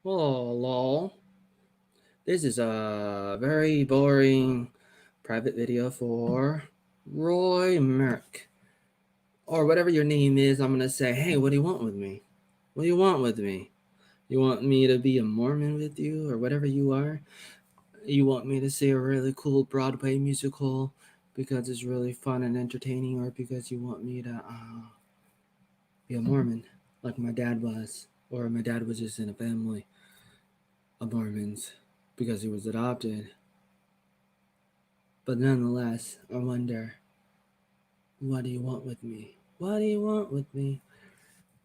Oh, lol. This is a very boring private video for Roy Merrick. Or whatever your name is, I'm gonna say, hey, what do you want with me? What do you want with me? You want me to be a Mormon with you or whatever you are? You want me to see a really cool Broadway musical because it's really fun and entertaining, or because you want me to be a Mormon like my dad was, or my dad was just in a family of Mormons because he was adopted. But nonetheless, I wonder, what do you want with me? What do you want with me?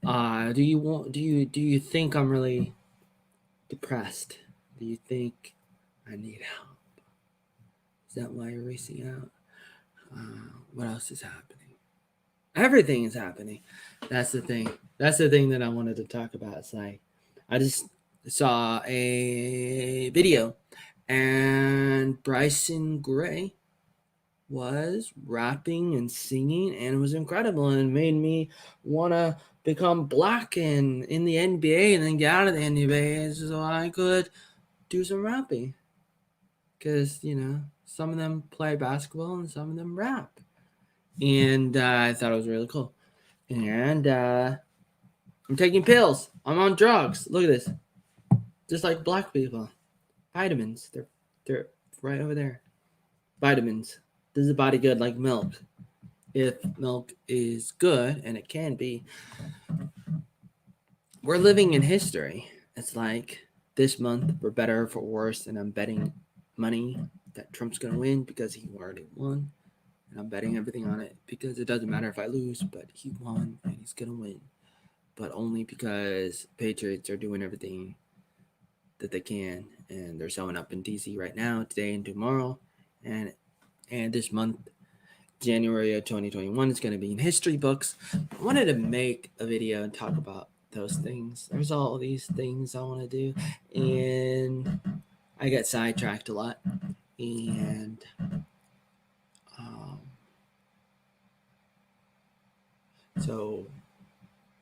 Do you think I'm really depressed? Do you think I need help? Is that why you're reaching out? What else is happening? Everything is happening. That's the thing. That's the thing that I wanted to talk about. It's like I just saw a video, and Bryson Gray was rapping and singing, and it was incredible, and it made me want to become black in the NBA and then get out of the NBA so I could do some rapping, because some of them play basketball and some of them rap, and I thought it was really cool. And I'm taking pills. I'm on drugs. Look at this. Just like black people. Vitamins. They're right over there. Vitamins. Does the body good like milk? If milk is good, and it can be, we're living in history. It's like this month, for better or for worse, and I'm betting money that Trump's gonna win because he already won. And I'm betting everything on it because it doesn't matter if I lose, but he won and he's gonna win. But only because Patriots are doing everything that they can, and they're showing up in DC right now, today and tomorrow, and this month, January of 2021, is going to be in history books. I wanted to make a video and talk about those things. There's all these things I want to do, and I get sidetracked a lot, and um, so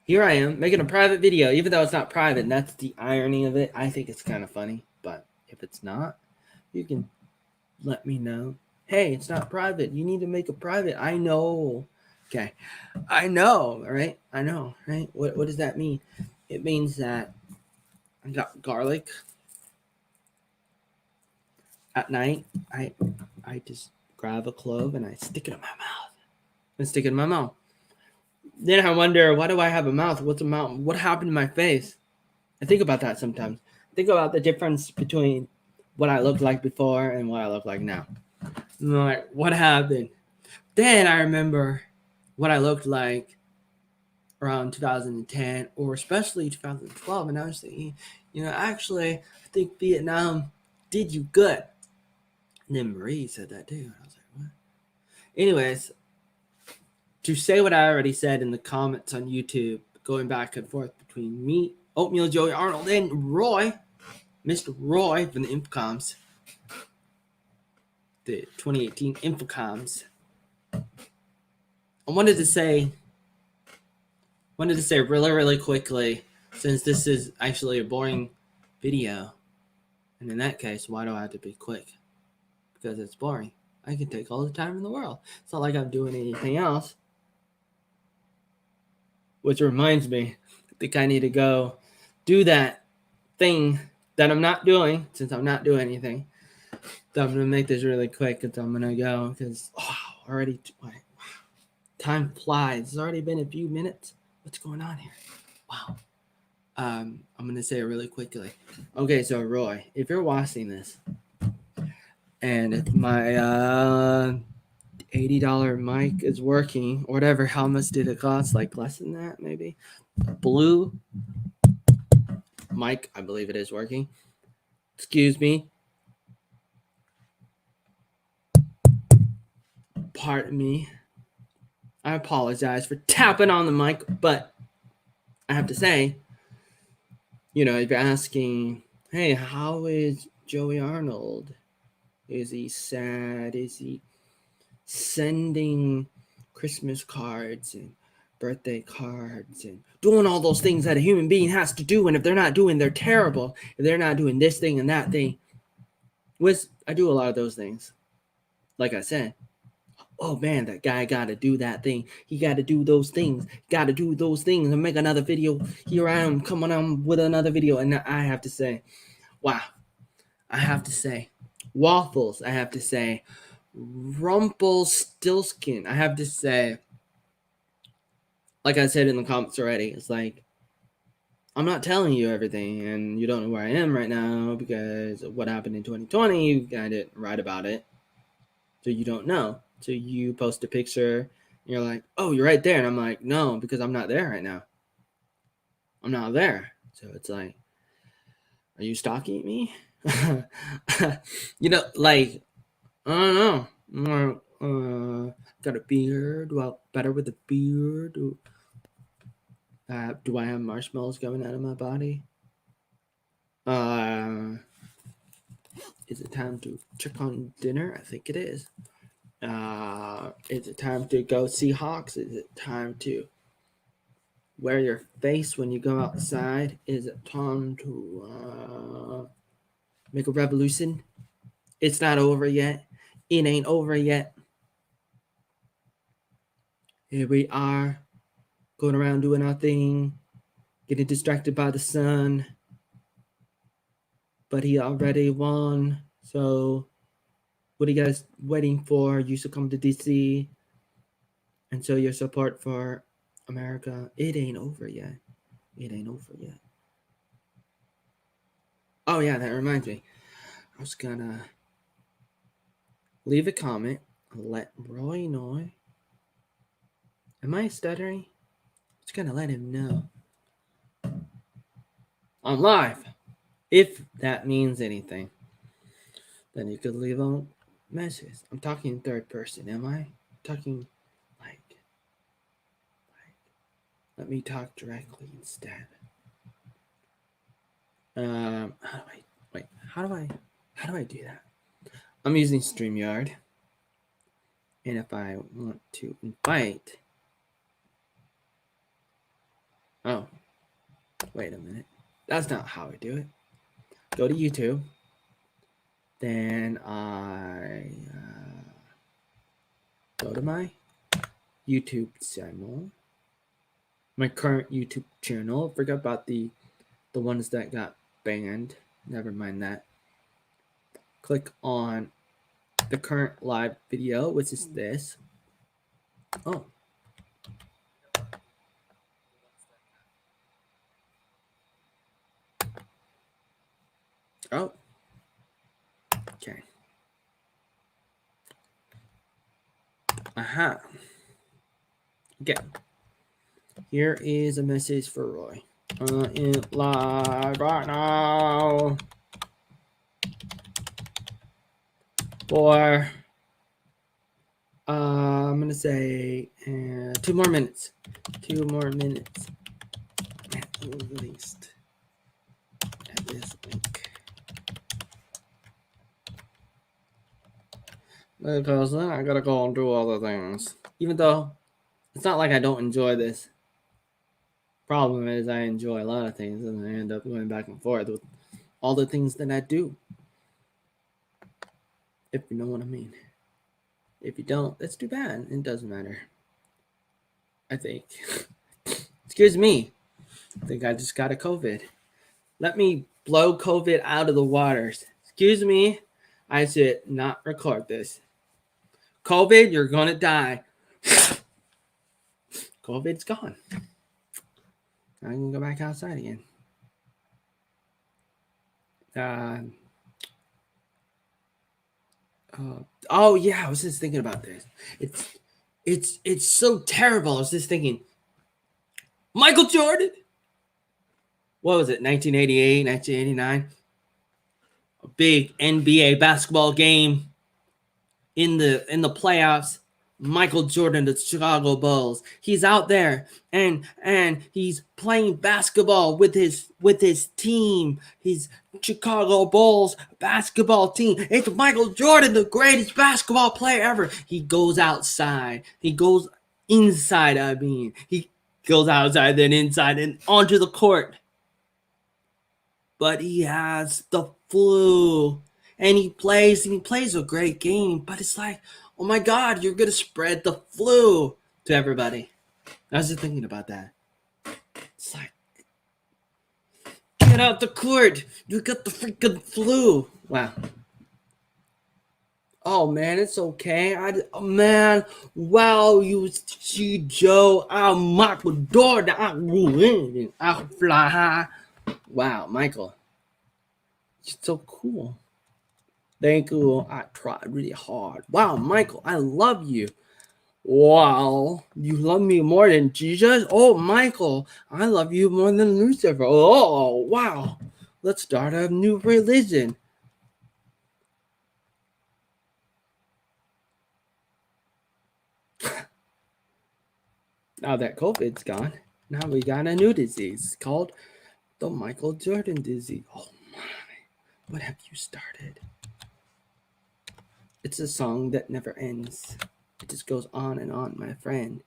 here I am making a private video, even though it's not private. And that's the irony of it. I think it's kind of funny, but if it's not, you can let me know. Hey, it's not private. You need to make it private. I know. Okay. I know, right? I know, right? What does that mean? It means that I got garlic at night. I just grab a clove and I stick it in my mouth. And stick it in my mouth. Then I wonder, why do I have a mouth? What's a mouth? What happened to my face? I think about that sometimes. Think about the difference between what I looked like before and what I look like now. And I'm like, what happened? Then I remember what I looked like around 2010, or especially 2012, and I was thinking, actually, I think Vietnam did you good. And then Marie said that too. I was like, what? Anyways, to say what I already said in the comments on YouTube, going back and forth between me, Oatmeal Joey Arnold, and Roy, Mr. Roy from the Infocomms, the 2018 Infocomms. I wanted to say really, really quickly, since this is actually a boring video, and in that case, why do I have to be quick? Because it's boring. I can take all the time in the world. It's not like I'm doing anything else. Which reminds me, I think I need to go do that thing that I'm not doing, since I'm not doing anything. So I'm gonna make this really quick, because I'm gonna go, because already time flies. It's already been a few minutes. What's going on here? Wow. I'm gonna say it really quickly. Okay, so Roy, if you're watching this, and if my $80 mic is working, or whatever, how much did it cost? Like less than that, maybe. Blue mic, I believe it is working. Excuse me. Pardon me. I apologize for tapping on the mic, but I have to say, if you're asking, hey, how is Joey Arnold? Is he sad? Is he sending Christmas cards and birthday cards and doing all those things that a human being has to do. And if they're not doing, they're terrible. If they're not doing this thing and that thing, which I do a lot of those things. Like I said, oh man, that guy got to do that thing. He got to do those things. Got to do those things and make another video. Here I am coming on with another video. And I have to say, wow. I have to say, waffles. I have to say, Rumpelstiltskin. I have to say, like I said in the comments already, it's like, I'm not telling you everything, and you don't know where I am right now because of what happened in 2020. I didn't write about it, so you don't know. So you post a picture, and you're like, oh, you're right there. And I'm like, no, because I'm not there right now. I'm not there. So it's like, are you stalking me? You know, like, I don't know. Got a beard. Well, better with a beard. Do I have marshmallows coming out of my body? Is it time to check on dinner? I think it is. Is it time to go Seahawks? Is it time to wear your face when you go outside? Is it time to make a revolution? It's not over yet. It ain't over yet. Here we are, going around doing our thing, getting distracted by the sun. But he already won. So what are you guys waiting for? You should come to DC and show your support for America. It ain't over yet. It ain't over yet. Oh yeah, that reminds me. I was gonna leave a comment, let Roy know. Am I stuttering? I was gonna let him know. I'm live. If that means anything, then you could leave a message. I'm talking in third person, am I? Talking like let me talk directly instead. How do I do that? I'm using StreamYard. And if I want to invite, oh, wait a minute. That's not how I do it. Go to YouTube. Then I go to my YouTube channel. My current YouTube channel. Forget about the ones that got banned. Never mind that. Click on the current live video, which is this. Oh. Oh. Okay. Aha. Okay. Here is a message for Roy. In live right now. For I'm gonna say 2 more minutes. 2 more minutes at least. At this link. Because then I gotta go and do other things. Even though it's not like I don't enjoy this. Problem is I enjoy a lot of things and I end up going back and forth with all the things that I do. If you know what I mean. If you don't, that's too bad. It doesn't matter. I think. Excuse me. I think I just got a COVID. Let me blow COVID out of the waters. Excuse me. I should not record this. COVID, you're going to die. COVID's gone. I can go back outside again. Oh yeah, I was just thinking about this. It's so terrible. I was just thinking, Michael Jordan. What was it? 1988, 1989. A big NBA basketball game in the playoffs. Michael Jordan, the Chicago Bulls. He's out there and he's playing basketball with his team. He's Chicago Bulls basketball team. It's Michael Jordan, the greatest basketball player ever. He goes outside. He goes inside. I mean, he goes outside, then inside, and onto the court. But he has the flu, and he plays a great game. But it's like, oh my God, you're gonna spread the flu to everybody. I was just thinking about that. It's like, get out the court. You got the freaking flu. Wow. Oh man, it's okay. Man, wow, you see Joe, I'll mark the door that I ruin. I'll fly high. Wow, Michael, you're so cool. Thank you. I tried really hard. Wow, Michael, I love you. Wow, you love me more than Jesus? Oh, Michael, I love you more than Lucifer. Oh, wow. Let's start a new religion. Now that COVID's gone, now we got a new disease called the Michael Jordan disease. Oh my, what have you started? It's a song that never ends. It just goes on and on, my friend.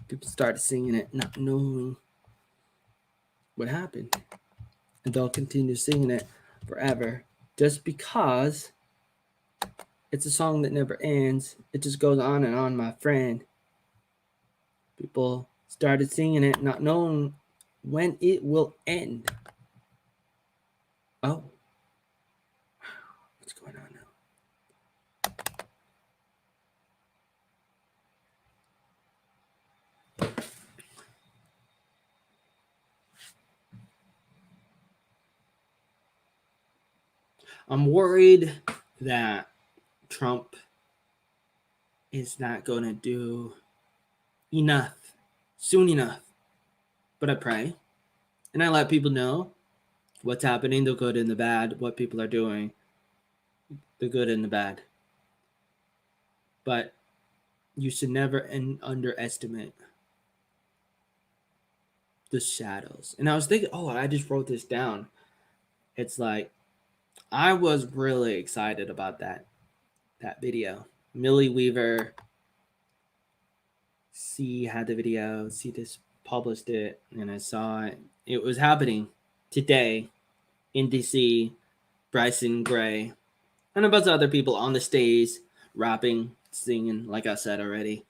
People started singing it not knowing what happened. And they'll continue singing it forever just because it's a song that never ends. It just goes on and on, my friend. People started singing it not knowing when it will end. Oh, what's going on now? I'm worried that Trump is not going to do enough soon enough. But I pray and I let people know what's happening, the good and the bad, what people are doing, the good and the bad. But you should never underestimate the shadows. And I was thinking, oh, I just wrote this down. It's like, I was really excited about that video. Millie Weaver, she had the video, she just published it, and I saw it. It was happening today in DC. Bryson Gray and a bunch of other people on the stage rapping, singing, like I said already.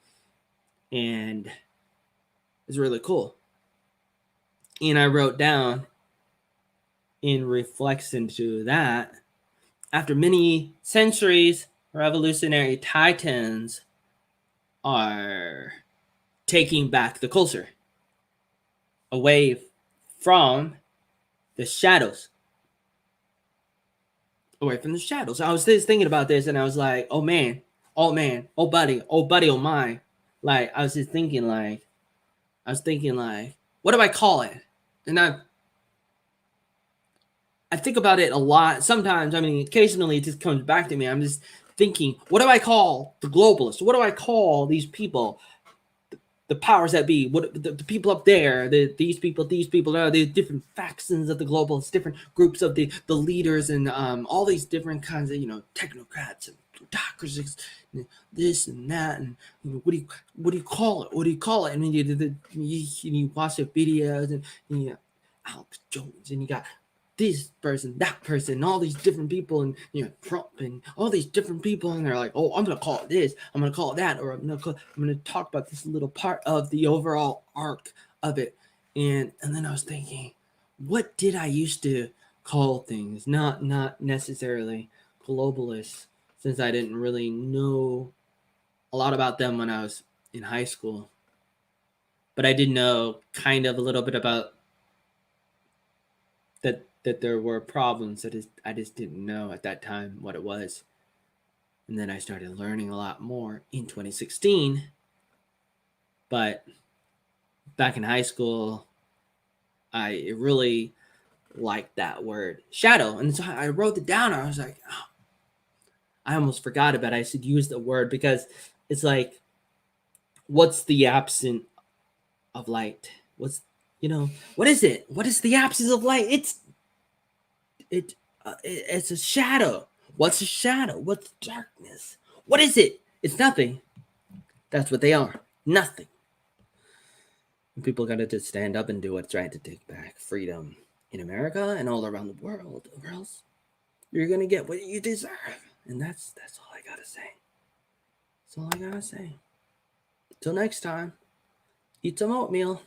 And it's really cool. And I wrote down in reflection to that, after many centuries, revolutionary titans are taking back the culture away from the shadows. Away from the shadows. I was just thinking about this and I was like, oh man, oh buddy, oh my. Like, I was thinking like, what do I call it? And I think about it a lot. Sometimes, I mean, occasionally it just comes back to me. I'm just thinking, what do I call the globalists? What do I call these people? The powers that be, what the people up there, these people, the different factions of the globalists, different groups of the leaders, and all these different kinds of technocrats and plutocracies, and this and that, and what do you call it? What do you call it? I mean, you watch the videos, and Alex Jones, and you got this person, that person, all these different people, and Trump and all these different people, and they're like, oh, I'm gonna call it this, I'm gonna call it that, or I'm gonna talk about this little part of the overall arc of it. And then I was thinking, what did I used to call things? Not necessarily globalists, since I didn't really know a lot about them when I was in high school. But I did know kind of a little bit about that there were problems that I just didn't know at that time what it was. And then I started learning a lot more in 2016. But back in high school, I really liked that word, shadow. And so I wrote it down. I was like, oh, I almost forgot about it. I should use the word, because it's like, what's the absence of light? What is it? What is the absence of light? It's a shadow. What's a shadow? What's darkness? What is it? It's nothing. That's what they are. Nothing. People got to just stand up and do what's right to take back freedom in America and all around the world, or else you're gonna get what you deserve. And that's all I gotta say. That's all I gotta say. Till next time, eat some oatmeal.